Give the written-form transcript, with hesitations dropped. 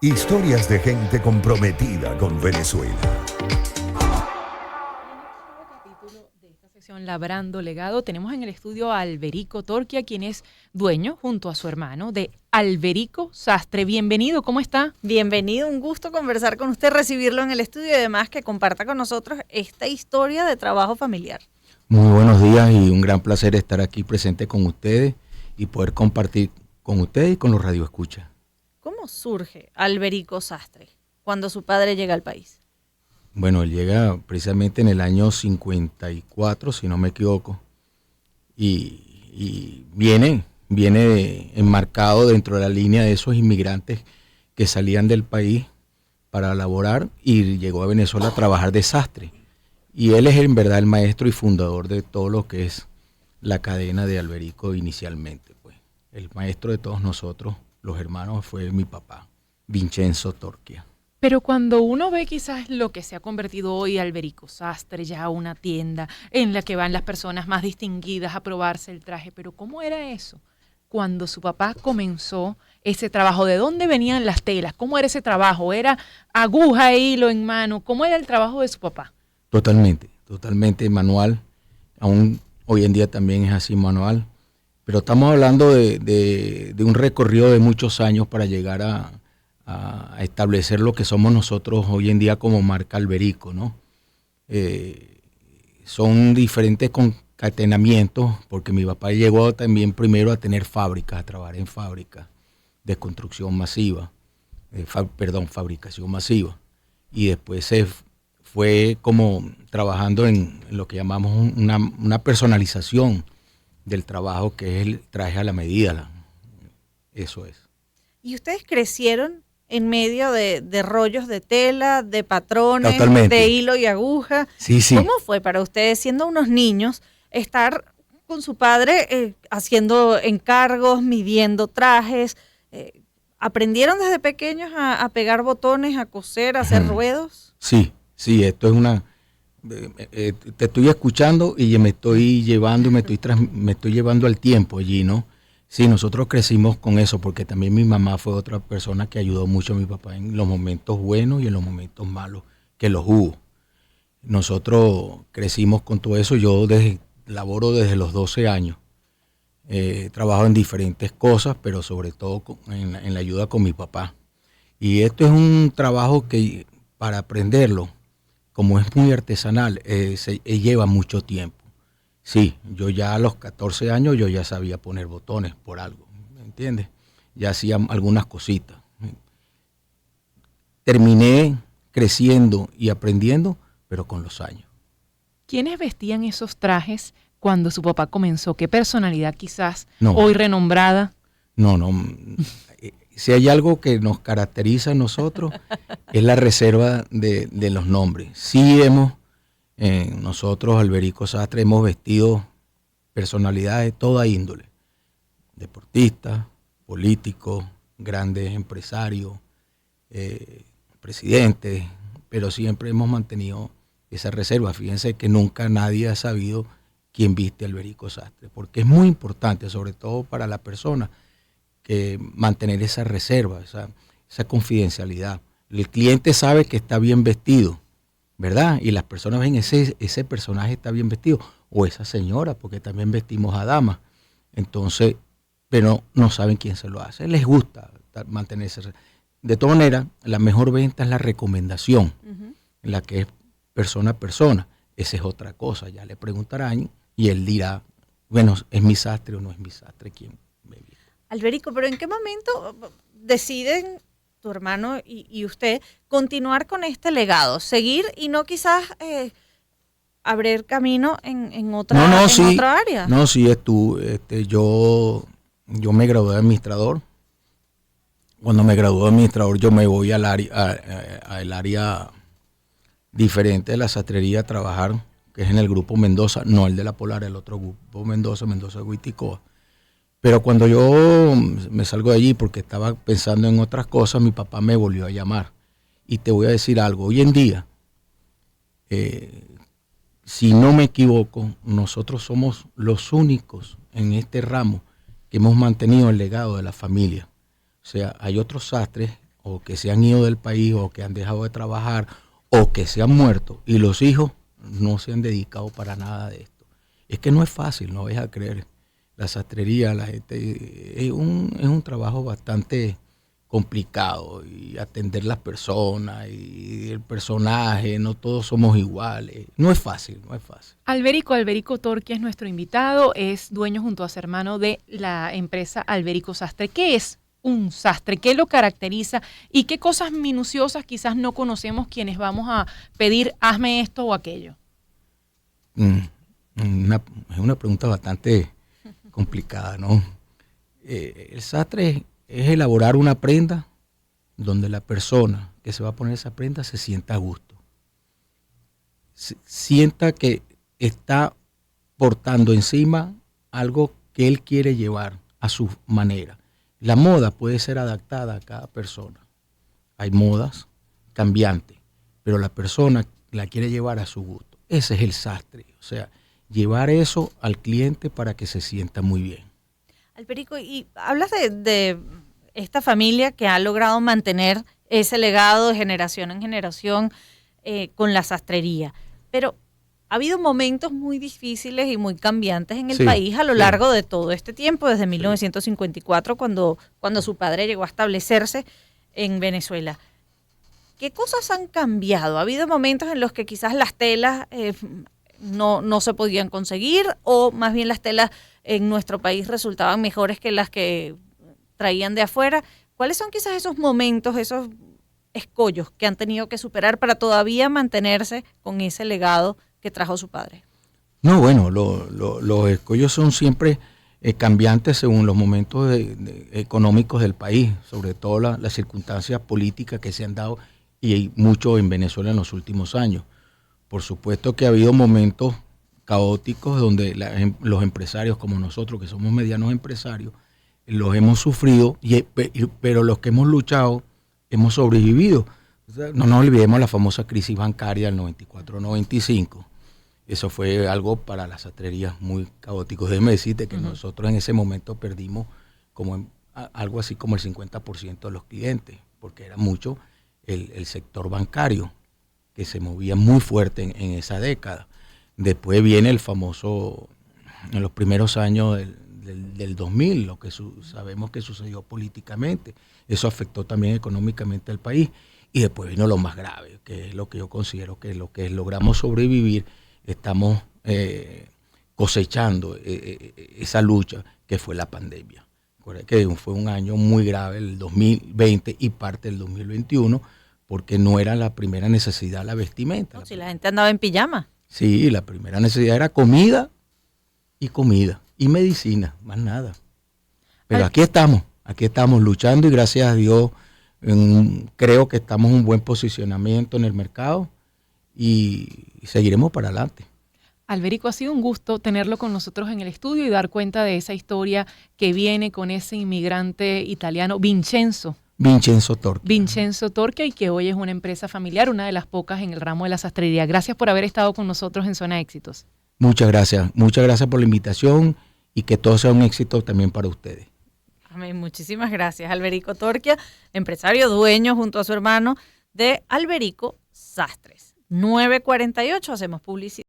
Historias de gente comprometida con Venezuela. Capítulo de esta sección Labrando Legado, tenemos en el estudio a Alberico Torquia, quien es dueño, junto a su hermano, de Alberico Sastre. Bienvenido, ¿cómo está? Bienvenido, un gusto conversar con usted, recibirlo en el estudio y además que comparta con nosotros esta historia de trabajo familiar. Muy buenos días y un gran placer estar aquí presente con ustedes y poder compartir con ustedes y con los radioescuchas. ¿Cómo surge Alberico Sastre cuando su padre llega al país? Bueno, él llega precisamente en el año 54, si no me equivoco, y viene enmarcado dentro de la línea de esos inmigrantes que salían del país para laborar y llegó a Venezuela a trabajar de sastre. Y él es en verdad el maestro y fundador de todo lo que es la cadena de Alberico inicialmente. Pues. El maestro de todos nosotros, los hermanos, fue mi papá, Vincenzo Torquia. Pero cuando uno ve quizás lo que se ha convertido hoy Alberico Sastre, ya una tienda en la que van las personas más distinguidas a probarse el traje, pero ¿cómo era eso? Cuando su papá comenzó ese trabajo, ¿de dónde venían las telas? ¿Cómo era ese trabajo? ¿Era aguja e hilo en mano? ¿Cómo era el trabajo de su papá? Totalmente manual. Aún hoy en día también es así manual. Pero estamos hablando de un recorrido de muchos años para llegar a establecer lo que somos nosotros hoy en día como marca Alberico, ¿no? Son diferentes concatenamientos, porque mi papá llegó también primero a tener fábricas, a trabajar en fábricas de construcción masiva, fabricación masiva. Y después se fue como trabajando en lo que llamamos una personalización del trabajo, que es el traje a la medida. Eso es. ¿Y ustedes crecieron en medio de rollos de tela, de patrones, Totalmente. de hilo y aguja? Sí. ¿Cómo fue para ustedes, siendo unos niños, estar con su padre haciendo encargos, midiendo trajes? ¿Aprendieron desde pequeños a pegar botones, a coser, a hacer ruedos? Sí, esto es una... te estoy escuchando y me estoy llevando y me estoy llevando al tiempo allí, ¿no? Sí, nosotros crecimos con eso porque también mi mamá fue otra persona que ayudó mucho a mi papá en los momentos buenos y en los momentos malos que los hubo. Nosotros crecimos con todo eso. Yo laboro desde los 12 años. Trabajo en diferentes cosas, pero sobre todo en la ayuda con mi papá. Y esto es un trabajo que para aprenderlo, como es muy artesanal, lleva mucho tiempo. Sí, yo ya a los 14 años yo ya sabía poner botones por algo, ¿me entiendes? Ya hacía algunas cositas. Terminé creciendo y aprendiendo, pero con los años. ¿Quiénes vestían esos trajes cuando su papá comenzó? ¿Qué personalidad quizás No. hoy renombrada? No. Si hay algo que nos caracteriza a nosotros es la reserva de los nombres. Sí nosotros, Alberico Sastre, hemos vestido personalidades de toda índole. Deportistas, políticos, grandes empresarios, presidentes, pero siempre hemos mantenido esa reserva. Fíjense que nunca nadie ha sabido quién viste a Alberico Sastre, porque es muy importante, sobre todo para la persona, que mantener esa reserva, esa confidencialidad. El cliente sabe que está bien vestido, ¿verdad? Y las personas ven ese personaje está bien vestido, o esa señora, porque también vestimos a damas. Entonces, pero no saben quién se lo hace. Les gusta mantenerse. De todas maneras, la mejor venta es la recomendación, en la que es persona a persona. Esa es otra cosa. Ya le preguntarán y él dirá, bueno, ¿es mi sastre o no es mi sastre? ¿Quién me vio? Alberico, pero ¿en qué momento deciden tu hermano y usted continuar con este legado? Seguir y no quizás abrir camino en otra área. No, sí, yo me gradué de administrador. Cuando me gradué de administrador, yo me voy al área diferente de la sastrería a trabajar, que es en el Grupo Mendoza, no el de la Polar, el otro Grupo Mendoza Guiticoa. Pero cuando yo me salgo de allí porque estaba pensando en otras cosas, mi papá me volvió a llamar. Y te voy a decir algo, hoy en día, si no me equivoco, nosotros somos los únicos en este ramo que hemos mantenido el legado de la familia. O sea, hay otros sastres o que se han ido del país, o que han dejado de trabajar, o que se han muerto, y los hijos no se han dedicado para nada de esto. Es que no es fácil, no vayas a creer. La sastrería, la gente, es un trabajo bastante complicado, y atender las personas y el personaje, no todos somos iguales. No es fácil, no es fácil. Alberico Torquia es nuestro invitado, es dueño junto a su hermano de la empresa Alberico Sastre. ¿Qué es un sastre? ¿Qué lo caracteriza? ¿Y qué cosas minuciosas quizás no conocemos quienes vamos a pedir, hazme esto o aquello? Es una pregunta bastante complicada, ¿no? El sastre es elaborar una prenda donde la persona que se va a poner esa prenda se sienta a gusto. Sienta que está portando encima algo que él quiere llevar a su manera. La moda puede ser adaptada a cada persona. Hay modas cambiantes, pero la persona la quiere llevar a su gusto. Ese es el sastre, o sea, llevar eso al cliente para que se sienta muy bien. Alberico, y hablas de esta familia que ha logrado mantener ese legado de generación en generación con la sastrería, pero ha habido momentos muy difíciles y muy cambiantes en el país a lo largo de todo este tiempo, desde 1954, cuando su padre llegó a establecerse en Venezuela. ¿Qué cosas han cambiado? ¿Ha habido momentos en los que quizás las telas no se podían conseguir, o más bien las telas en nuestro país resultaban mejores que las que traían de afuera? ¿Cuáles son quizás esos momentos, esos escollos que han tenido que superar para todavía mantenerse con ese legado que trajo su padre? No, bueno, los escollos son siempre cambiantes según los momentos económicos del país, sobre todo las circunstancias políticas que se han dado, y hay mucho en Venezuela en los últimos años. Por supuesto que ha habido momentos caóticos donde los empresarios como nosotros, que somos medianos empresarios, los hemos sufrido, pero los que hemos luchado hemos sobrevivido. O sea, no nos olvidemos la famosa crisis bancaria del 94-95. Eso fue algo para las sastrerías muy caótico. Déjeme decirte que nosotros en ese momento perdimos algo así como el 50% de los clientes, porque era mucho el sector bancario, que se movía muy fuerte en esa década. Después viene el famoso, en los primeros años del 2000, lo que sabemos que sucedió políticamente. Eso afectó también económicamente al país. Y después vino lo más grave, que es lo que yo considero que es lo que logramos sobrevivir. Estamos cosechando esa lucha que fue la pandemia. Que fue un año muy grave, el 2020 y parte del 2021, porque no era la primera necesidad la vestimenta. No, si la gente andaba en pijama. Sí, la primera necesidad era comida y medicina, más nada. Pero aquí estamos luchando, y gracias a Dios creo que estamos en un buen posicionamiento en el mercado y seguiremos para adelante. Alberico, ha sido un gusto tenerlo con nosotros en el estudio y dar cuenta de esa historia que viene con ese inmigrante italiano, Vincenzo Torquia, y que hoy es una empresa familiar, una de las pocas en el ramo de la sastrería. Gracias por haber estado con nosotros en Zona Éxitos. Muchas gracias por la invitación, y que todo sea un éxito también para ustedes. Amén. Muchísimas gracias. Alberico Torquia, empresario dueño junto a su hermano de Alberico Sastres. 9:48, hacemos publicidad.